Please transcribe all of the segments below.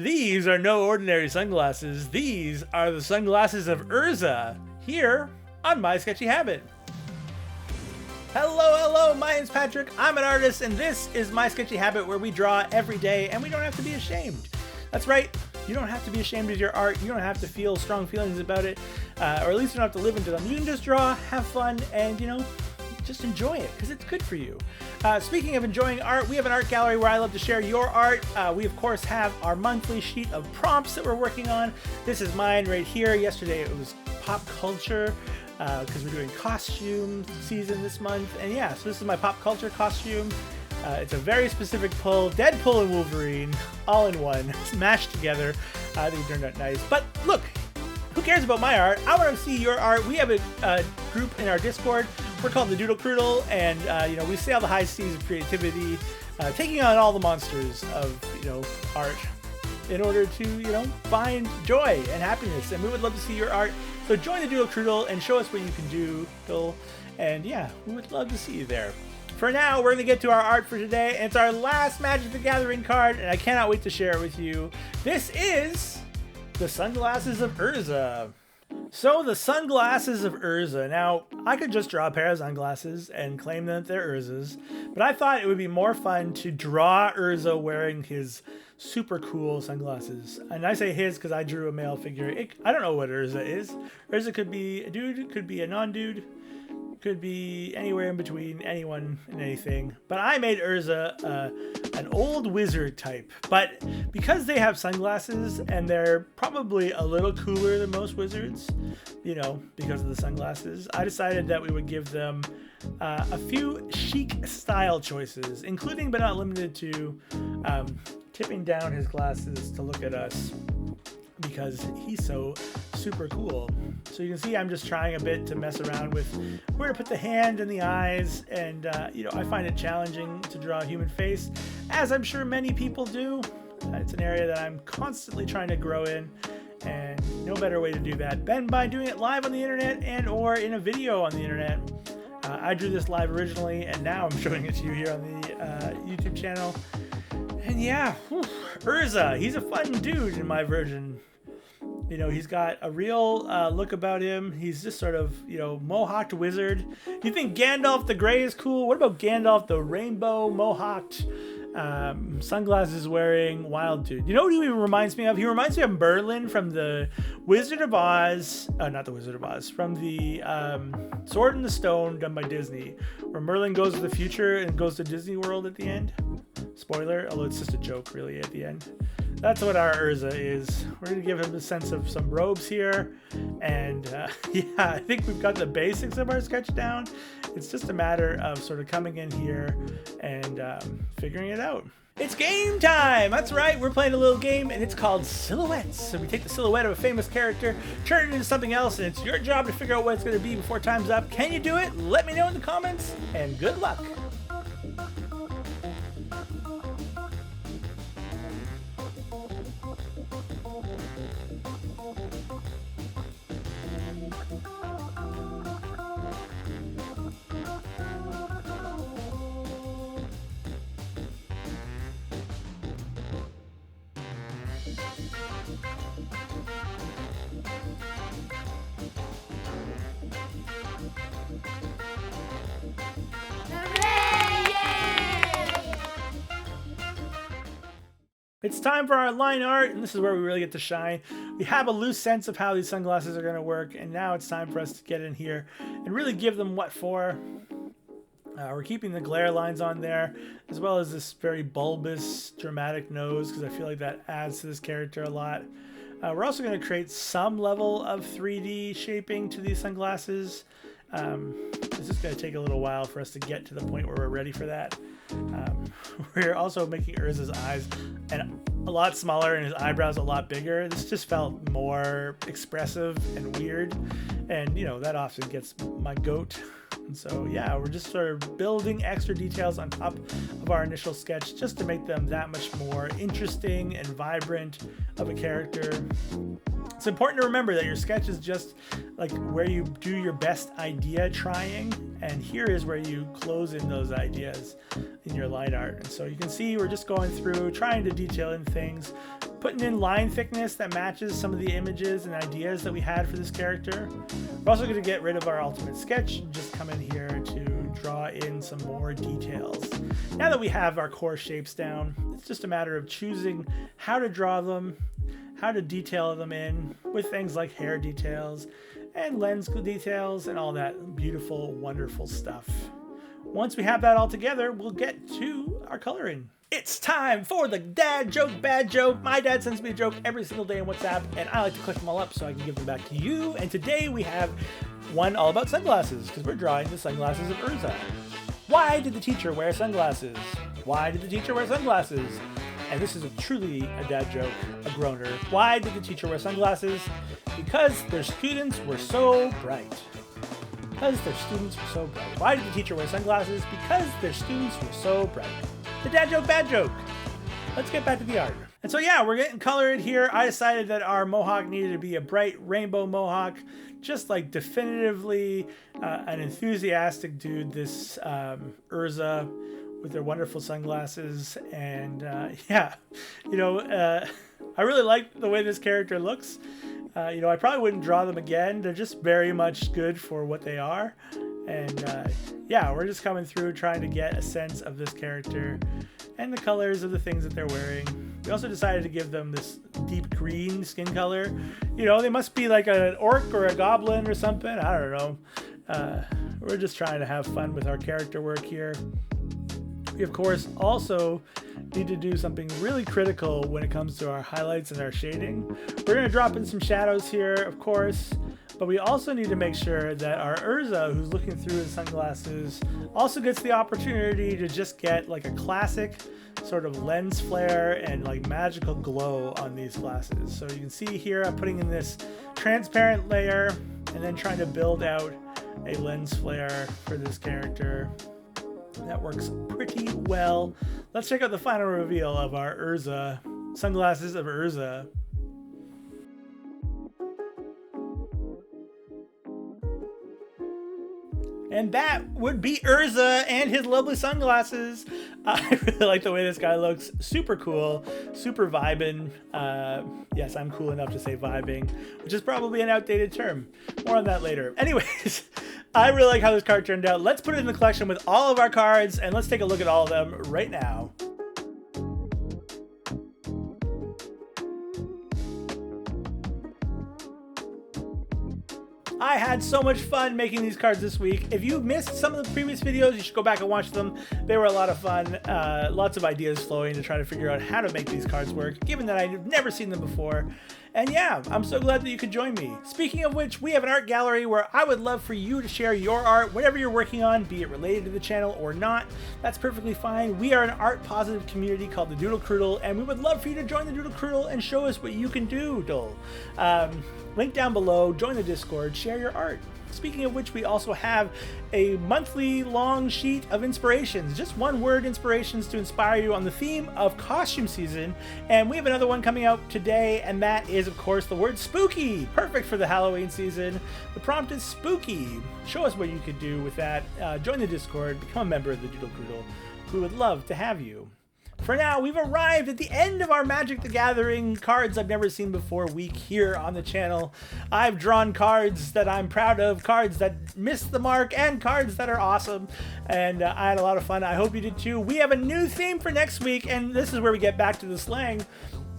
These are no ordinary sunglasses. These are the sunglasses of Urza, here on My Sketchy Habit. Hello, my name's Patrick. I'm an artist, and this is My Sketchy Habit, where we draw every day, and we don't have to be ashamed. That's right, you don't have to be ashamed of your art. You don't have to feel strong feelings about it, or at least you don't have to live into them. You can just draw, have fun, and, just enjoy it, because it's good for you. Speaking of enjoying art, we have an art gallery where I love to share your art. We, of course, have our monthly sheet of prompts that we're working on. This is mine right here. Yesterday it was pop culture, because we're doing costume season this month. And yeah, so this is my pop culture costume. It's a very specific pull, Deadpool and Wolverine, all in one, smashed together. I think it turned out nice. But look, who cares about my art? I want to see your art. We have a group in our Discord. We're called the Doodle Croodle, and we sail the high seas of creativity, taking on all the monsters of art in order to find joy and happiness. And we would love to see your art. So join the Doodle Croodle and show us what you can do. And yeah, we would love to see you there. For now, we're going to get to our art for today, and it's our last Magic the Gathering card, and I cannot wait to share it with you. This is the Sunglasses of Urza. So the Sunglasses of Urza. Now, I could just draw a pair of sunglasses and claim that they're Urza's, but I thought it would be more fun to draw Urza wearing his super cool sunglasses. And I say his because I drew a male figure. I don't know what Urza is. Urza could be a dude, could be a non-dude, could be anywhere in between, anyone and anything. But I made Urza an old wizard type. But because they have sunglasses and they're probably a little cooler than most wizards, because of the sunglasses, I decided that we would give them a few chic style choices, including but not limited to tipping down his glasses to look at us, because he's so super cool. So you can see I'm just trying a bit to mess around with where to put the hand and the eyes, and I find it challenging to draw a human face, as I'm sure many people do. It's an area that I'm constantly trying to grow in, and no better way to do that than by doing it live on the internet and or in a video on the internet. I drew this live originally, and now I'm showing it to you here on the YouTube channel. And yeah, Urza, he's a fun dude in my version. He's got a real look about him. He's just sort of, mohawked wizard. You think Gandalf the Grey is cool? What about Gandalf the rainbow mohawked, sunglasses wearing wild dude? You know what he reminds me of? He reminds me of Merlin from the Wizard of Oz. Not the Wizard of Oz. From the Sword in the Stone done by Disney, where Merlin goes to the future and goes to Disney World at the end. Spoiler, although it's just a joke really at the end. That's what our Urza is. We're going to give him a sense of some robes here. And yeah, I think we've got the basics of our sketch down. It's just a matter of sort of coming in here and figuring it out. It's game time! That's right, we're playing a little game, and it's called Silhouettes. So we take the silhouette of a famous character, turn it into something else, and it's your job to figure out what it's going to be before time's up. Can you do it? Let me know in the comments, and good luck! It's time for our line art, and this is where we really get to shine. We have a loose sense of how these sunglasses are going to work, and now it's time for us to get in here and really give them what for. We're keeping the glare lines on there, as well as this very bulbous, dramatic nose, because I feel like that adds to this character a lot. We're also going to create some level of 3D shaping to these sunglasses. It's just going to take a little while for us to get to the point where we're ready for that. We're also making Urza's eyes a lot smaller and his eyebrows a lot bigger. This just felt more expressive and weird, and that often gets my goat. And so yeah, we're just sort of building extra details on top of our initial sketch just to make them that much more interesting and vibrant of a character. It's important to remember that your sketch is just like where you do your best idea trying, And here is where you close in those ideas in your line art. And so you can see we're just going through, trying to detail in things, putting in line thickness that matches some of the images and ideas that we had for this character. We're also going to get rid of our ultimate sketch and just come in here to draw in some more details. Now that we have our core shapes down, it's just a matter of choosing how to draw them, how to detail them in with things like hair details and lens details and all that beautiful, wonderful stuff. Once we have that all together, we'll get to our coloring. It's time for the dad joke, bad joke. My dad sends me a joke every single day in WhatsApp, and I like to collect them all up so I can give them back to you. And today we have one all about sunglasses, because we're drawing the sunglasses of Urza. Why did the teacher wear sunglasses? Why did the teacher wear sunglasses? And this is truly a dad joke, a groaner. Why did the teacher wear sunglasses? Because their students were so bright. Because their students were so bright. Why did the teacher wear sunglasses? Because their students were so bright. The dad joke, bad joke. Let's get back to the art. And so yeah, we're getting colored here. I decided that our mohawk needed to be a bright rainbow mohawk, just like definitively an enthusiastic dude, this Urza with their wonderful sunglasses. And yeah, you know, I really like the way this character looks. You know, I probably wouldn't draw them again. They're just very much good for what they are. And yeah, we're just coming through trying to get a sense of this character and the colors of the things that they're wearing. We also decided to give them this deep green skin color. You know, they must be like an orc or a goblin or something. I don't know. We're just trying to have fun with our character work here. We, of course, also need to do something really critical when it comes to our highlights and our shading. We're going to drop in some shadows here, of course, but we also need to make sure that our Urza, who's looking through his sunglasses, also gets the opportunity to just get like a classic sort of lens flare and like magical glow on these glasses. So you can see here I'm putting in this transparent layer and then trying to build out a lens flare for this character. That works pretty well. Let's check out the final reveal of our Urza, sunglasses of Urza. And that would be Urza and his lovely sunglasses. I really like the way this guy looks. Super cool, super vibing. Yes, I'm cool enough to say vibing, which is probably an outdated term. More on that later. Anyways, I really like how this card turned out. Let's put it in the collection with all of our cards, and let's take a look at all of them right now. I had so much fun making these cards this week. If you missed some of the previous videos, you should go back and watch them. They were a lot of fun. Lots of ideas flowing to try to figure out how to make these cards work, given that I've never seen them before. And yeah, I'm so glad that you could join me. Speaking of which, we have an art gallery where I would love for you to share your art, whatever you're working on, be it related to the channel or not. That's perfectly fine. We are an art positive community called the Doodle Croodle, and we would love for you to join the Doodle Croodle and show us what you can do. Link down below, join the Discord, share your art. Speaking of which, we also have a monthly long sheet of inspirations, just one word inspirations to inspire you on the theme of costume season. And we have another one coming out today, and that is, of course, the word spooky. Perfect for the Halloween season. The prompt is spooky. Show us what you could do with that. Join the Discord, become a member of the Doodle Croodle. We would love to have you. For now, we've arrived at the end of our Magic the Gathering Cards I've Never Seen Before week here on the channel. I've drawn cards that I'm proud of, cards that missed the mark, and cards that are awesome. And I had a lot of fun. I hope you did too. We have a new theme for next week, and this is where we get back to the slang.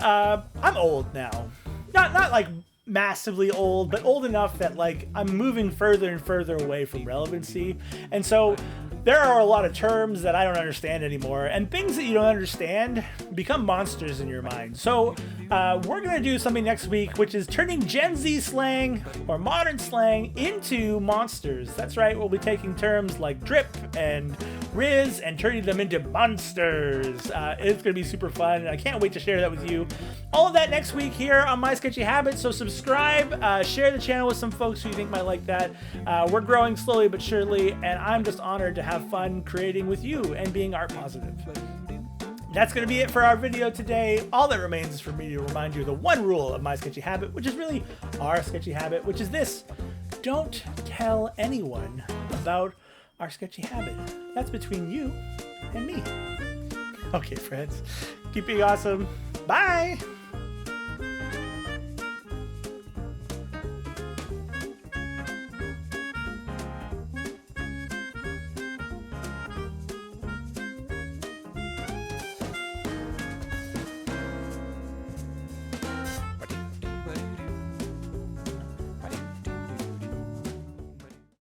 I'm old now. Not like massively old, but old enough that like I'm moving further and further away from relevancy. And so there are a lot of terms that I don't understand anymore, and things that you don't understand become monsters in your mind. So we're going to do something next week, which is turning Gen Z slang or modern slang into monsters. That's right, we'll be taking terms like drip and riz and turning them into monsters. It's going to be super fun, and I can't wait to share that with you. All of that next week here on My Sketchy Habit, so subscribe, share the channel with some folks who you think might like that. We're growing slowly but surely, and I'm just honored to have fun creating with you and being art positive. That's going to be it for our video today. All that remains is for me to remind you of the one rule of My Sketchy Habit, which is really our sketchy habit, which is this: don't tell anyone about our sketchy habit. That's between you and me. Okay, friends, keep being awesome. Bye.